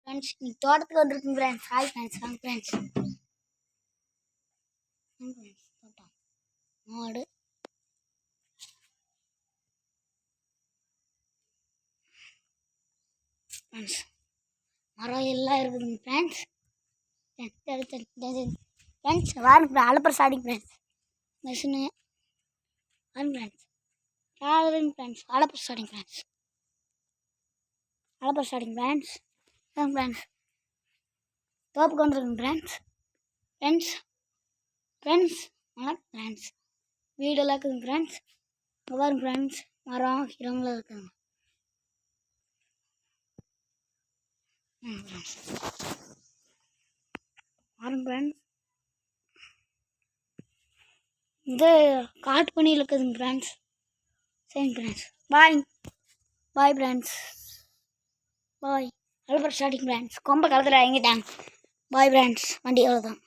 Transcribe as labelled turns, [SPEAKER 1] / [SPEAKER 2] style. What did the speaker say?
[SPEAKER 1] Friends இன்னைக்கு தோட்டத்துக்கு வந்துருக்குங்க ஃப்ரெண்ட்ஸ். ஹாய் ஃப்ரெண்ட்ஸ், வாங்க ஃப்ரெண்ட்ஸ். தோட்டம் மாடு ஃப்ரெண்ட்ஸ், மரம் எல்லாம் இருக்குதுங்க ஃப்ரெண்ட்ஸ். ஃப்ரெண்ட்ஸ் வாங்க அலப்பற ஸ்டார்டிங் ஃப்ரெண்ட்ஸ். மிஷினு வாங்க ஃப்ரெண்ட்ஸ். டிராவலிங் ஃப்ரெண்ட்ஸ், அலப்பற ஸ்டார்டிங் ஃப்ரெண்ட்ஸ். அலப்பற ஸ்டார்டிங் ஃப்ரெண்ட்ஸ். வாங்க ஃப்ரெண்ட்ஸ், தோப்புக்கு வந்துருக்குங்க ஃப்ரெண்ட்ஸ். ஃப்ரெண்ட்ஸ் ஃப்ரெண்ட்ஸ் வணக்கம் ஃப்ரெண்ட்ஸ். வீடெல்லாம் இருக்குதுங்க ஃப்ரெண்ட்ஸ். பாருங்க ஃப்ரெண்ட்ஸ், மரம் கிரங்களாக இருக்குதுங்க. பாருங்க ஃப்ரெண்ட்ஸ், இது காட்டு பண்ணியில் இருக்குதுங்க ஃப்ரெண்ட்ஸ். சரிங்க ஃப்ரெண்ட்ஸ், பாய் பாய் ஃப்ரெண்ட்ஸ், பாய். அவ்வளோ ஸ்டார்டிங் ஃப்ரெண்ட்ஸ். கொம்பை கலத்துல இறங்கிட்டாங்க. பாய் ஃப்ரெண்ட்ஸ், வண்டி அவ்வளோதான்.